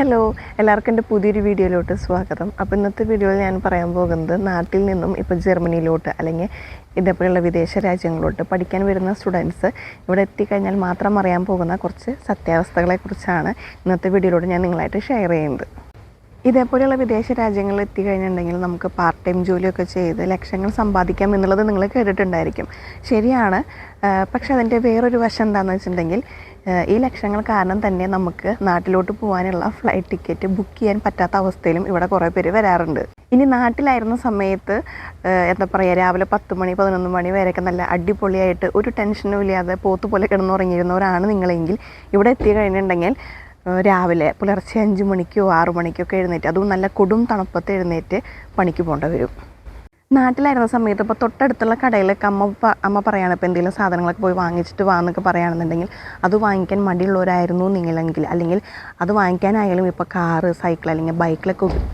Hello, എല്ലാവർക്കും എൻ്റെ പുതിയൊരു വീഡിയോയിലോട്ട് സ്വാഗതം. അപ്പോൾ ഇന്നത്തെ വീഡിയോയിൽ ഞാൻ പറയാൻ പോകുന്നത് നാട്ടിൽ നിന്നും ഇപ്പോൾ ജർമ്മനിയിലോട്ട് അല്ലെങ്കിൽ ഇതേപോലെയുള്ള വിദേശ രാജ്യങ്ങളിലോട്ട് പഠിക്കാൻ വരുന്ന സ്റ്റുഡൻസ് ഇവിടെ എത്തിക്കഴിഞ്ഞാൽ മാത്രം അറിയാൻ പോകുന്ന കുറച്ച് സത്യാവസ്ഥകളെക്കുറിച്ചാണ് ഇന്നത്തെ വീഡിയോയിലൂടെ ഞാൻ നിങ്ങളായിട്ട് ഷെയർ ചെയ്യുന്നത്. ഇതേപോലെയുള്ള വിദേശ രാജ്യങ്ങളിൽ എത്തിക്കഴിഞ്ഞിട്ടുണ്ടെങ്കിൽ നമുക്ക് പാർട്ട് ടൈം ജോലിയൊക്കെ ചെയ്ത് ലക്ഷങ്ങൾ സമ്പാദിക്കാം എന്നുള്ളത് നിങ്ങൾ കേട്ടിട്ടുണ്ടായിരിക്കും. ശരിയാണ്. പക്ഷെ അതിൻ്റെ വേറൊരു വശം എന്താണെന്ന് വെച്ചിട്ടുണ്ടെങ്കിൽ ഈ ലക്ഷങ്ങൾ കാരണം തന്നെ നമുക്ക് നാട്ടിലോട്ട് പോകാനുള്ള ഫ്ലൈറ്റ് ടിക്കറ്റ് ബുക്ക് ചെയ്യാൻ പറ്റാത്ത അവസ്ഥയിലും ഇവിടെ കുറേ പേര് വരാറുണ്ട്. ഇനി നാട്ടിലായിരുന്ന സമയത്ത് എന്താ പറയുക, രാവിലെ 10 മണി 11 മണി വരെയൊക്കെ നല്ല അടിപൊളിയായിട്ട് ഒരു ടെൻഷനും ഇല്ലാതെ പോത്ത് പോലെ കിടന്നുറങ്ങിയിരുന്നവരാണ് നിങ്ങളെങ്കിൽ ഇവിടെ എത്തി കഴിഞ്ഞിട്ടുണ്ടെങ്കിൽ രാവിലെ പുലർച്ചെ 5 മണിക്കോ 6 മണിക്കൊക്കെ എഴുന്നേറ്റ്, അതും നല്ല കൊടും തണുപ്പത്ത് എഴുന്നേറ്റ് പണിക്ക് പോകേണ്ടി വരും. നാട്ടിലായിരുന്ന സമയത്ത് ഇപ്പോൾ തൊട്ടടുത്തുള്ള കടയിലൊക്കെ അമ്മ പറയുകയാണ്, ഇപ്പോൾ എന്തെങ്കിലും സാധനങ്ങളൊക്കെ പോയി വാങ്ങിച്ചിട്ട് വാന്നൊക്കെ പറയുകയാണെന്നുണ്ടെങ്കിൽ അത് വാങ്ങിക്കാൻ മടിയുള്ളവരായിരുന്നു നിങ്ങളെങ്കിൽ, അല്ലെങ്കിൽ അത് വാങ്ങിക്കാനായാലും ഇപ്പോൾ കാറ്, സൈക്കിൾ അല്ലെങ്കിൽ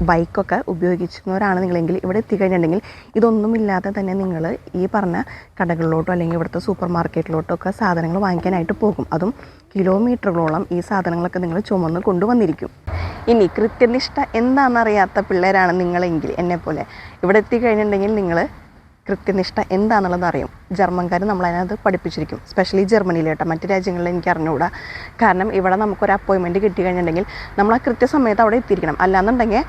ബൈക്കൊക്കെ ഉപയോഗിച്ചിരുന്നവരാണ് നിങ്ങളെങ്കിൽ ഇവിടെ എത്തിക്കഴിഞ്ഞിട്ടുണ്ടെങ്കിൽ ഇതൊന്നുമില്ലാതെ തന്നെ നിങ്ങൾ ഈ പറഞ്ഞ കടകളിലോട്ടോ അല്ലെങ്കിൽ ഇവിടുത്തെ സൂപ്പർ മാർക്കറ്റിലോട്ടോ ഒക്കെ സാധനങ്ങൾ വാങ്ങിക്കാനായിട്ട് പോകും. അതും കിലോമീറ്ററുകളോളം ഈ സാധനങ്ങളൊക്കെ നിങ്ങൾ ചുമന്ന് കൊണ്ടുവന്നിരിക്കും. ഇനി കൃത്യനിഷ്ഠ എന്താണെന്നറിയാത്ത പിള്ളേരാണ് നിങ്ങളെങ്കിൽ എന്നെപ്പോലെ ഇവിടെ എത്തിക്കഴിഞ്ഞിട്ടുണ്ടെങ്കിൽ നിങ്ങൾ കൃത്യനിഷ്ഠ എന്താണെന്നുള്ളത് അറിയും. ജർമ്മൻകാർ നമ്മളതിനകത്ത് പഠിപ്പിച്ചിരിക്കും, സ്പെഷ്യലി ജർമ്മനിയിൽ കേട്ടോ. മറ്റ് രാജ്യങ്ങളിൽ എനിക്ക് അറിഞ്ഞുകൂടാ. കാരണം ഇവിടെ നമുക്കൊരു അപ്പോയിൻമെൻറ്റ് കിട്ടി കഴിഞ്ഞിട്ടുണ്ടെങ്കിൽ നമ്മൾ ആ കൃത്യസമയത്ത് അവിടെ എത്തിയിരിക്കണം. അല്ലാന്നുണ്ടെങ്കിൽ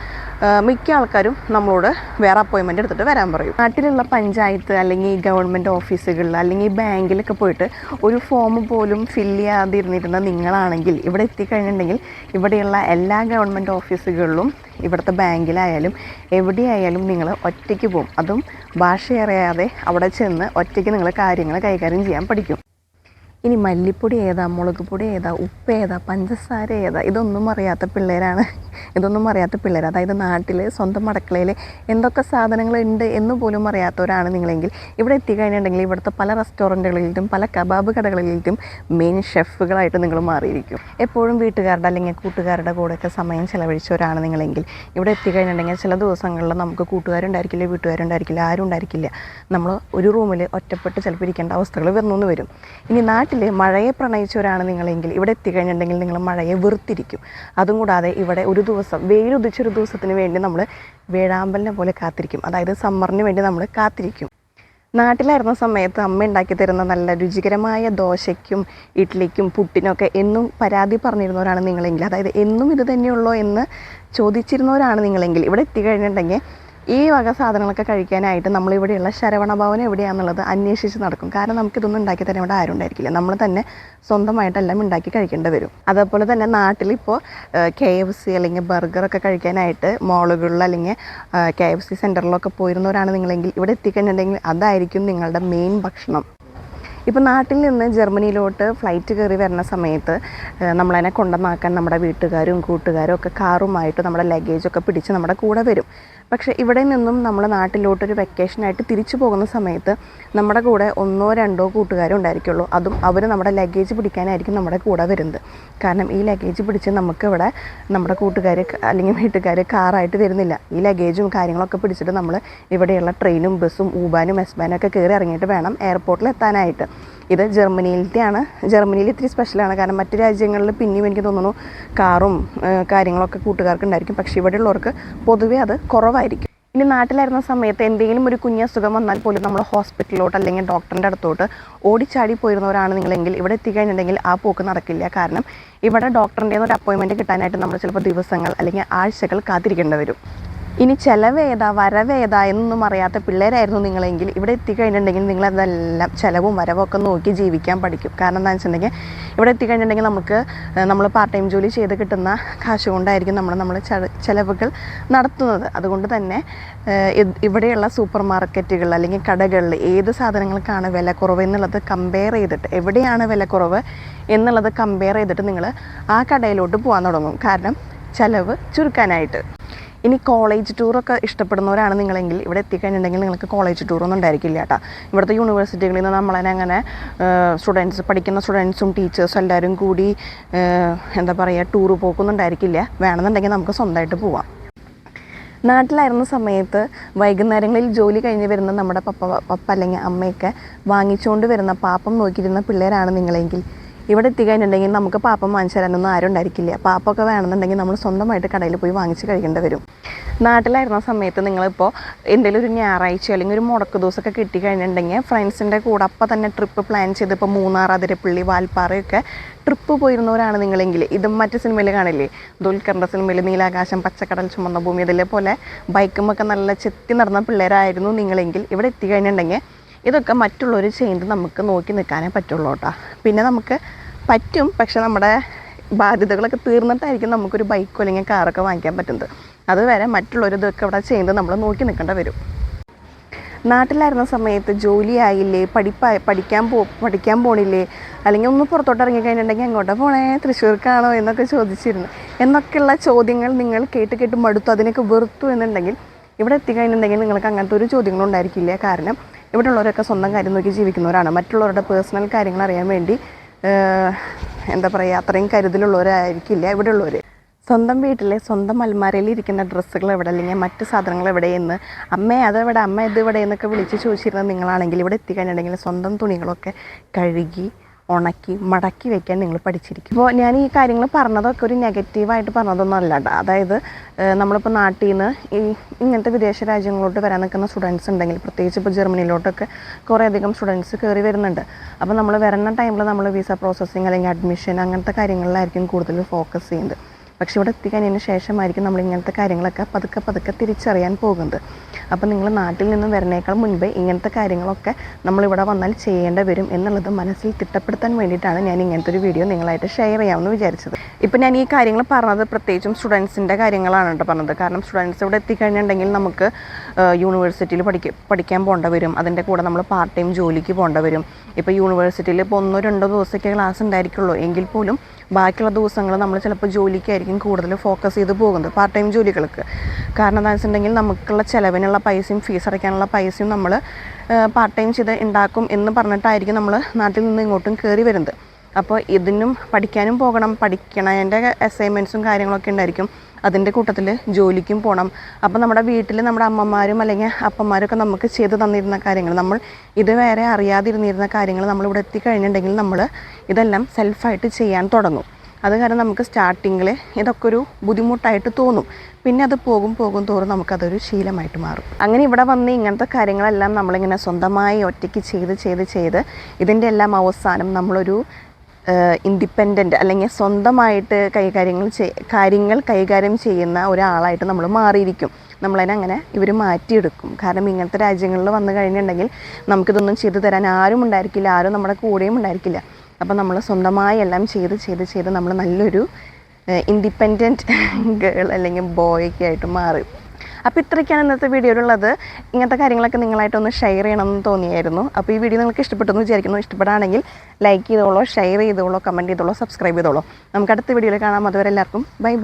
മിക്ക ആൾക്കാരും നമ്മളോട് വേറെ അപ്പോയിൻമെൻറ്റ് എടുത്തിട്ട് വരാൻ പറയും. നാട്ടിലുള്ള പഞ്ചായത്ത് അല്ലെങ്കിൽ ഗവൺമെൻറ് ഓഫീസുകളിൽ അല്ലെങ്കിൽ ബാങ്കിലൊക്കെ പോയിട്ട് ഒരു ഫോം പോലും ഫില്ല് ചെയ്യാതെ ഇരുന്നിരുന്ന നിങ്ങളാണെങ്കിൽ ഇവിടെ എത്തിക്കഴിഞ്ഞിട്ടുണ്ടെങ്കിൽ ഇവിടെയുള്ള എല്ലാ ഗവൺമെൻറ് ഓഫീസുകളിലും ഇവിടുത്തെ ബാങ്കിലായാലും എവിടെയായാലും നിങ്ങൾ ഒറ്റയ്ക്ക് പോകും. അതും ഭാഷ അറിയാതെ അവിടെ ചെന്ന് ഒറ്റയ്ക്ക് നിങ്ങൾ കാര്യങ്ങൾ കൈകാര്യം ചെയ്യാൻ പഠിക്കും. ഇനി മല്ലിപ്പൊടി ഏതാ, മുളക് പൊടി ഏതാ, ഉപ്പ് ഏതാ, പഞ്ചസാര ഏതാ, ഇതൊന്നും അറിയാത്ത പിള്ളേരാണ്. അതായത് നാട്ടിൽ സ്വന്തം അടുക്കളയിൽ എന്തൊക്കെ സാധനങ്ങളുണ്ട് എന്ന് പോലും അറിയാത്തവരാണ് നിങ്ങളെങ്കിൽ ഇവിടെ എത്തിക്കഴിഞ്ഞിട്ടുണ്ടെങ്കിൽ ഇവിടുത്തെ പല റെസ്റ്റോറൻറ്റുകളിലും പല കബാബ് കടകളിലും മെയിൻ ഷെഫുകളായിട്ട് നിങ്ങൾ മാറിയിരിക്കും. എപ്പോഴും വീട്ടുകാരുടെ അല്ലെങ്കിൽ കൂട്ടുകാരുടെ കൂടെയൊക്കെ സമയം ചിലവഴിച്ചവരാണ് നിങ്ങളെങ്കിൽ ഇവിടെ എത്തിക്കഴിഞ്ഞിട്ടുണ്ടെങ്കിൽ ചില ദിവസങ്ങളിൽ നമുക്ക് കൂട്ടുകാരുണ്ടായിരിക്കില്ല, വീട്ടുകാരുണ്ടായിരിക്കില്ല, ആരും ഉണ്ടായിരിക്കില്ല. നമ്മൾ ഒരു റൂമിൽ ഒറ്റപ്പെട്ട് ചിലപ്പോൾ ഇരിക്കേണ്ട അവസ്ഥകൾ വരുന്നു വരും. ഇനി നാട്ടിൽ മഴയെ പ്രണയിച്ചവരാണ് നിങ്ങളെങ്കിൽ ഇവിടെ എത്തിക്കഴിഞ്ഞിട്ടുണ്ടെങ്കിൽ നിങ്ങൾ മഴയെ വെറുത്തിരിക്കും. അതും കൂടാതെ ഇവിടെ ഒരു ദിവസം വെയിലുദിച്ചൊരു ദിവസത്തിന് വേണ്ടി നമ്മൾ വേഴാമ്പലിനെ പോലെ കാത്തിരിക്കും. അതായത് സമ്മറിന് വേണ്ടി നമ്മൾ കാത്തിരിക്കും. നാട്ടിലായിരുന്ന സമയത്ത് അമ്മ ഉണ്ടാക്കി തരുന്ന നല്ല രുചികരമായ ദോശയ്ക്കും ഇഡ്ഡലിക്കും പുട്ടിനൊക്കെ എന്നും പരാതി പറഞ്ഞിരുന്നവരാണ് നിങ്ങളെങ്കിൽ, അതായത് എന്നും ഇത് തന്നെയുള്ളോ എന്ന് ചോദിച്ചിരുന്നവരാണ് നിങ്ങളെങ്കിൽ ഇവിടെ എത്തിക്കഴിഞ്ഞിട്ടുണ്ടെങ്കിൽ ഈ വക സാധനങ്ങളൊക്കെ കഴിക്കാനായിട്ട് നമ്മളിവിടെയുള്ള ശരവണഭവൻ എവിടെയാണെന്നുള്ളത് അന്വേഷിച്ച് നടക്കും. കാരണം നമുക്കിതൊന്നും ഉണ്ടാക്കി തരാൻ ഇവിടെ ആരും ഉണ്ടായിരിക്കില്ല. നമ്മൾ തന്നെ സ്വന്തമായിട്ടെല്ലാം ഉണ്ടാക്കി കഴിക്കേണ്ടി വരും. അതേപോലെ തന്നെ നാട്ടിലിപ്പോൾ KFC അല്ലെങ്കിൽ ബർഗറൊക്കെ കഴിക്കാനായിട്ട് മോളുകളിൽ അല്ലെങ്കിൽ KFC സെൻറ്ററിലൊക്കെ പോയിരുന്നവരാണ് നിങ്ങളെങ്കിൽ ഇവിടെ എത്തിക്കഴിഞ്ഞിട്ടുണ്ടെങ്കിൽ അതായിരിക്കും നിങ്ങളുടെ മെയിൻ ഭക്ഷണം. ഇപ്പോൾ നാട്ടിൽ നിന്ന് ജർമ്മനിയിലോട്ട് ഫ്ലൈറ്റ് കയറി വരുന്ന സമയത്ത് നമ്മളതിനെ കൊണ്ടുവന്നാക്കാൻ നമ്മുടെ വീട്ടുകാരും കൂട്ടുകാരും ഒക്കെ കാറുമായിട്ട് നമ്മുടെ ലഗേജൊക്കെ പിടിച്ച് നമ്മുടെ കൂടെ വരും. പക്ഷേ ഇവിടെ നിന്നും നമ്മൾ നാട്ടിലോട്ടൊരു വെക്കേഷനായിട്ട് തിരിച്ചു പോകുന്ന സമയത്ത് നമ്മുടെ കൂടെ 1 or 2 കൂട്ടുകാരും ഉണ്ടായിരിക്കുള്ളൂ. അതും അവർ നമ്മുടെ ലഗേജ് പിടിക്കാനായിരിക്കും നമ്മുടെ കൂടെ വരുന്നത്. കാരണം ഈ ലഗേജ് പിടിച്ച് നമുക്കിവിടെ നമ്മുടെ കൂട്ടുകാർ അല്ലെങ്കിൽ വീട്ടുകാർ കാറായിട്ട് വരുന്നില്ല. ഈ ലഗേജും കാര്യങ്ങളൊക്കെ പിടിച്ചിട്ട് നമ്മൾ ഇവിടെയുള്ള ട്രെയിനും ബസ്സും ഊബാനും എസ്ബാനും ഒക്കെ കയറി ഇറങ്ങിയിട്ട് വേണം എയർപോർട്ടിൽ എത്താനായിട്ട്. ഇത് ജർമ്മനിയിൽ ഇത്തിരി സ്പെഷ്യലാണ്. കാരണം മറ്റു രാജ്യങ്ങളിൽ പിന്നെയും എനിക്ക് തോന്നുന്നു കാറും കാര്യങ്ങളൊക്കെ കൂട്ടുകാർക്ക് ഉണ്ടായിരിക്കും. പക്ഷേ ഇവിടെയുള്ളവർക്ക് പൊതുവേ അത് കുറവായിരിക്കും. ഇനി നാട്ടിലായിരുന്ന സമയത്ത് എന്തെങ്കിലും ഒരു കുഞ്ഞ് അസുഖം വന്നാൽ പോലും നമ്മൾ ഹോസ്പിറ്റലിലോട്ട് അല്ലെങ്കിൽ ഡോക്ടറിൻ്റെ അടുത്തോട്ട് ഓടിച്ചാടി പോയിരുന്നവരാണ് നിങ്ങളെങ്കിൽ ഇവിടെ എത്തിക്കഴിഞ്ഞിട്ടുണ്ടെങ്കിൽ ആ പോക്ക് നടക്കില്ല. കാരണം ഇവിടെ ഡോക്ടറിൻ്റെ ഒരു അപ്പോയിൻമെൻറ്റ് കിട്ടാനായിട്ട് നമ്മൾ ചിലപ്പോൾ ദിവസങ്ങൾ അല്ലെങ്കിൽ ആഴ്ചകൾ കാത്തിരിക്കേണ്ടി വരും. ഇനി ചിലവേതാ വരവേതാ എന്നൊന്നും അറിയാത്ത പിള്ളേരായിരുന്നു നിങ്ങളെങ്കിൽ ഇവിടെ എത്തിക്കഴിഞ്ഞിട്ടുണ്ടെങ്കിൽ നിങ്ങളതെല്ലാം ചിലവും വരവൊക്കെ നോക്കി ജീവിക്കാൻ പഠിക്കും. കാരണം എന്താണെന്ന് വെച്ചിട്ടുണ്ടെങ്കിൽ ഇവിടെ എത്തിക്കഴിഞ്ഞിട്ടുണ്ടെങ്കിൽ നമ്മൾ പാർട്ട് ടൈം ജോലി ചെയ്ത് കിട്ടുന്ന കാശ് കൊണ്ടായിരിക്കും നമ്മൾ ചിലവുകൾ നടത്തുന്നത്. അതുകൊണ്ട് തന്നെ ഇവിടെയുള്ള സൂപ്പർ മാർക്കറ്റുകൾ അല്ലെങ്കിൽ കടകളിൽ ഏത് സാധനങ്ങൾക്കാണ് വില കുറവ് എന്നുള്ളത് കമ്പയർ ചെയ്തിട്ട്, എവിടെയാണ് വില കുറവ് എന്നുള്ളത് കമ്പയർ ചെയ്തിട്ട് നിങ്ങൾ ആ കടയിലോട്ട് പോകാൻ തുടങ്ങും. കാരണം ചിലവ് ചുരുക്കാനായിട്ട്. ഇനി കോളേജ് ടൂറൊക്കെ ഇഷ്ടപ്പെടുന്നവരാണ് നിങ്ങളെങ്കിൽ ഇവിടെ എത്തിക്കഴിഞ്ഞിട്ടുണ്ടെങ്കിൽ നിങ്ങൾക്ക് കോളേജ് ടൂറൊന്നും ഉണ്ടായിരിക്കില്ല കേട്ടോ. ഇവിടുത്തെ യൂണിവേഴ്സിറ്റികളിൽ നിന്ന് നമ്മളതിനെ അങ്ങനെ പഠിക്കുന്ന സ്റ്റുഡൻസും ടീച്ചേഴ്സും എല്ലാവരും കൂടി എന്താ പറയുക ടൂറ് പോക്കൊന്നും ഉണ്ടായിരിക്കില്ല. വേണമെന്നുണ്ടെങ്കിൽ നമുക്ക് സ്വന്തമായിട്ട് പോവാം. നാട്ടിലായിരുന്ന സമയത്ത് വൈകുന്നേരങ്ങളിൽ ജോലി കഴിഞ്ഞ് വരുന്ന നമ്മുടെ പപ്പ അല്ലെങ്കിൽ അമ്മയൊക്കെ വാങ്ങിച്ചുകൊണ്ട് വരുന്ന പാപ്പം നോക്കിയിരുന്ന പിള്ളേരാണ് നിങ്ങളെങ്കിൽ ഇവിടെ എത്തിക്കഴിഞ്ഞിട്ടുണ്ടെങ്കിൽ നമുക്ക് പാപ്പം വാങ്ങിച്ചു തരാനൊന്നും ആരും ഉണ്ടായിരിക്കില്ല. പാപ്പമൊക്കെ വേണമെന്നുണ്ടെങ്കിൽ നമ്മൾ സ്വന്തമായിട്ട് കടയിൽ പോയി വാങ്ങിച്ച് കഴിക്കേണ്ടി വരും. നാട്ടിലായിരുന്ന സമയത്ത് നിങ്ങളിപ്പോൾ എന്തെങ്കിലും ഒരു ഞായറാഴ്ച അല്ലെങ്കിൽ ഒരു മുടക്ക് ദിവസമൊക്കെ കിട്ടിക്കഴിഞ്ഞിട്ടുണ്ടെങ്കിൽ ഫ്രണ്ട്സിൻ്റെ കൂടെ അപ്പം തന്നെ ട്രിപ്പ് പ്ലാൻ ചെയ്ത് ഇപ്പോൾ മൂന്നാർ, അതിരപ്പള്ളി, വാൽപ്പാറയൊക്കെ ട്രിപ്പ് പോയിരുന്നവരാണ് നിങ്ങളെങ്കിൽ ഇതും മറ്റ് സിനിമയിൽ കാണില്ലേ, ദുൽഖറിൻ്റെ സിനിമയിൽ നീലാകാശം, പച്ചക്കടൽ, ചുമന്ന ഭൂമി, ഇതേപോലെ ബൈക്കുമൊക്കെ നല്ല ചെത്തി നടന്ന പിള്ളേരായിരുന്നു നിങ്ങളെങ്കിൽ ഇവിടെ എത്തിക്കഴിഞ്ഞിട്ടുണ്ടെങ്കിൽ ഇതൊക്കെ മറ്റുള്ളവർ ചെയ്യുന്നത് നമുക്ക് നോക്കി നിൽക്കാനേ പറ്റുള്ളൂ കേട്ടോ. പിന്നെ നമുക്ക് പറ്റും, പക്ഷെ നമ്മുടെ ബാധ്യതകളൊക്കെ തീർന്നിട്ടായിരിക്കും നമുക്കൊരു ബൈക്കോ അല്ലെങ്കിൽ കാറൊക്കെ വാങ്ങിക്കാൻ പറ്റുന്നത്. അതുവരെ മറ്റുള്ളവർ ഇതൊക്കെ ഇവിടെ ചെയ്യുന്നത് നമ്മൾ നോക്കി നിൽക്കേണ്ടി വരും. നാട്ടിലായിരുന്ന സമയത്ത് ജോലിയായില്ലേ, പഠിക്കാൻ പോണില്ലേ, അല്ലെങ്കിൽ ഒന്ന് പുറത്തോട്ട് ഇറങ്ങിക്കഴിഞ്ഞിട്ടുണ്ടെങ്കിൽ എങ്ങോട്ടാണ് പോണേ, തൃശ്ശൂർക്കാണോ എന്നൊക്കെ ചോദിച്ചിരുന്നു. എന്നൊക്കെയുള്ള ചോദ്യങ്ങൾ നിങ്ങൾ കേട്ട് മടുത്തു, അതിനൊക്കെ വെറുത്തു എന്നുണ്ടെങ്കിൽ ഇവിടെ എത്തിക്കഴിഞ്ഞിട്ടുണ്ടെങ്കിൽ നിങ്ങൾക്ക് അങ്ങനത്തെ ഒരു ചോദ്യങ്ങളും ഉണ്ടായിരിക്കില്ല. കാരണം ഇവിടെ ഉള്ളവരൊക്കെ സ്വന്തം കാര്യം നോക്കി ജീവിക്കുന്നവരാണ്. മറ്റുള്ളവരുടെ പേഴ്സണൽ കാര്യങ്ങൾ അറിയാൻ വേണ്ടി എന്താ പറയുക, അത്രയും കരുതലുള്ളവരായിരിക്കില്ല ഇവിടെ ഉള്ളവർ. സ്വന്തം വീട്ടിലെ സ്വന്തം അൽമാരയിൽ ഇരിക്കുന്ന ഡ്രസ്സുകൾ എവിടെ, അല്ലെങ്കിൽ മറ്റ് സാധനങ്ങൾ എവിടെയെന്ന്, അമ്മേ അതെവിടെ, അമ്മ ഇതെവിടെ എന്നൊക്കെ വിളിച്ച് ചോദിച്ചിരുന്നത് നിങ്ങളാണെങ്കിൽ ഇവിടെ എത്തിക്കഴിഞ്ഞിട്ടുണ്ടെങ്കിൽ സ്വന്തം തുണികളൊക്കെ കഴുകി ഉണക്കി മടക്കി വയ്ക്കാൻ നിങ്ങൾ പഠിച്ചിരിക്കും. അപ്പോൾ ഞാൻ ഈ കാര്യങ്ങൾ പറഞ്ഞതൊക്കെ ഒരു നെഗറ്റീവായിട്ട് പറഞ്ഞതൊന്നും അല്ല കേട്ടോ. അതായത് നമ്മളിപ്പോൾ നാട്ടിൽ നിന്ന് ഇങ്ങനത്തെ വിദേശ രാജ്യങ്ങളോട്ട് വരാൻ നിൽക്കുന്ന സ്റ്റുഡൻസ് ഉണ്ടെങ്കിൽ, പ്രത്യേകിച്ച് ഇപ്പോൾ ജർമ്മനിയിലോട്ടൊക്കെ കുറേ അധികം സ്റ്റുഡൻസ് കയറി വരുന്നുണ്ട്. അപ്പോൾ നമ്മൾ വരുന്ന ടൈമിൽ നമ്മൾ വിസ പ്രോസസ്സിങ് അല്ലെങ്കിൽ അഡ്മിഷൻ അങ്ങനത്തെ കാര്യങ്ങളിലായിരിക്കും കൂടുതൽ ഫോക്കസ് ചെയ്യുന്നത്. പക്ഷെ ഇവിടെ എത്തിക്കഴിഞ്ഞതിന് ശേഷമായിരിക്കും നമ്മൾ ഇങ്ങനത്തെ കാര്യങ്ങളൊക്കെ പതുക്കെ തിരിച്ചറിയാൻ പോകുന്നത്. അപ്പോൾ നിങ്ങൾ നാട്ടിൽ നിന്നും വരുന്നേക്കാൾ മുൻപേ ഇങ്ങനത്തെ കാര്യങ്ങളൊക്കെ നമ്മളിവിടെ വന്നാൽ ചെയ്യേണ്ടി വരും എന്നുള്ളത് മനസ്സിൽ തിട്ടപ്പെടുത്താൻ വേണ്ടിയിട്ടാണ് ഞാൻ ഇങ്ങനത്തെ ഒരു വീഡിയോ നിങ്ങളായിട്ട് ഷെയർ ചെയ്യാമെന്ന് വിചാരിച്ചത്. ഇപ്പോൾ ഞാൻ ഈ കാര്യങ്ങൾ പറഞ്ഞത് പ്രത്യേകിച്ചും സ്റ്റുഡൻസിൻ്റെ കാര്യങ്ങളാണ് കേട്ടോ പറഞ്ഞത്. കാരണം സ്റ്റുഡൻസ് ഇവിടെ എത്തിക്കഴിഞ്ഞിട്ടുണ്ടെങ്കിൽ നമുക്ക് യൂണിവേഴ്സിറ്റിയിൽ പഠിക്കാൻ പോകേണ്ടി വരും. അതിൻ്റെ കൂടെ നമ്മൾ പാർട്ട് ടൈം ജോലിക്ക് പോകേണ്ടി വരും. ഇപ്പോൾ യൂണിവേഴ്സിറ്റിയിൽ ഇപ്പോൾ 1-2 ദിവസമൊക്കെ ക്ലാസ് ഉണ്ടായിരിക്കുള്ളൂ എങ്കിൽ പോലും ബാക്കിയുള്ള ദിവസങ്ങൾ നമ്മൾ ചിലപ്പോൾ ജോലിക്കായിരിക്കും കൂടുതൽ ഫോക്കസ് ചെയ്ത് പോകുന്നത്, പാർട്ട് ടൈം ജോലികൾക്ക്. കാരണം എന്താണെന്ന് വെച്ചിട്ടുണ്ടെങ്കിൽ നമുക്കുള്ള ചിലവിനുള്ള പൈസയും ഫീസ് അടയ്ക്കാനുള്ള പൈസയും നമ്മൾ പാർട്ട് ടൈം ചെയ്ത് ഉണ്ടാക്കും എന്ന് പറഞ്ഞിട്ടായിരിക്കും നമ്മൾ നാട്ടിൽ നിന്ന് ഇങ്ങോട്ടും കയറി വരുന്നത്. അപ്പോൾ ഇതിനും പഠിക്കാനും പോകണം, പഠിക്കണതിൻ്റെ അസൈൻമെൻറ്റ്സും കാര്യങ്ങളൊക്കെ ഉണ്ടായിരിക്കും. അതിൻ്റെ കൂട്ടത്തിൽ ജോലിക്കും പോകണം. അപ്പോൾ നമ്മുടെ വീട്ടിൽ നമ്മുടെ അമ്മമാരും അല്ലെങ്കിൽ അപ്പന്മാരൊക്കെ നമുക്ക് ചെയ്ത് തന്നിരുന്ന കാര്യങ്ങൾ, നമ്മൾ ഇതുവരെ അറിയാതിരുന്നിരുന്ന കാര്യങ്ങൾ നമ്മളിവിടെ എത്തിക്കഴിഞ്ഞിട്ടുണ്ടെങ്കിൽ നമ്മൾ ഇതെല്ലാം സെൽഫായിട്ട് ചെയ്യാൻ തുടങ്ങും. അത് കാരണം നമുക്ക് സ്റ്റാർട്ടിങ്ങിൽ ഇതൊക്കെ ഒരു ബുദ്ധിമുട്ടായിട്ട് തോന്നും. പിന്നെ അത് പോകും തോറും നമുക്കതൊരു ശീലമായിട്ട് മാറും. അങ്ങനെ ഇവിടെ വന്ന് ഇങ്ങനത്തെ കാര്യങ്ങളെല്ലാം നമ്മളിങ്ങനെ സ്വന്തമായി ഒറ്റയ്ക്ക് ചെയ്ത് ഇതിൻ്റെ എല്ലാം അവസാനം നമ്മളൊരു ഇൻഡിപെൻഡൻറ്റ് അല്ലെങ്കിൽ സ്വന്തമായിട്ട് കാര്യങ്ങൾ കൈകാര്യം ചെയ്യുന്ന ഒരാളായിട്ട് നമ്മൾ മാറിയിരിക്കും. നമ്മളതിനെ അങ്ങനെ ഇവർ മാറ്റിയെടുക്കും. കാരണം ഇങ്ങനത്തെ രാജ്യങ്ങളിൽ വന്നു കഴിഞ്ഞിട്ടുണ്ടെങ്കിൽ നമുക്കിതൊന്നും ചെയ്തു തരാൻ ആരും ഉണ്ടായിരിക്കില്ല, ആരും നമ്മുടെ കൂടെയും ഉണ്ടായിരിക്കില്ല. അപ്പോൾ നമ്മൾ സ്വന്തമായി എല്ലാം ചെയ്ത് നമ്മൾ നല്ലൊരു ഇൻഡിപെൻഡൻറ്റ് ഗേൾ അല്ലെങ്കിൽ ബോയൊക്കെ ആയിട്ട് മാറും. അപ്പോൾ ഇത്രയ്ക്കാണ് ഇന്നത്തെ വീഡിയോയിലുള്ളത്. ഇങ്ങനത്തെ കാര്യങ്ങളൊക്കെ നിങ്ങളായിട്ടൊന്ന് ഷെയർ ചെയ്യണമെന്ന് തോന്നിയായിരുന്നു. അപ്പോൾ ഈ വീഡിയോ നിങ്ങൾക്ക് ഇഷ്ടപ്പെട്ടെന്ന് വിചാരിക്കുന്നു. ഇഷ്ടപ്പെടുകയാണെങ്കിൽ ലൈക്ക് ചെയ്തോളൂ, ഷെയർ ചെയ്തോളൂ, കമൻറ്റ് ചെയ്തോളൂ, സബ്സ്ക്രൈബ് ചെയ്തോളൂ. നമുക്ക് അടുത്ത വീഡിയോയിൽ കാണാം. അതുവരെ എല്ലാവർക്കും ബൈ.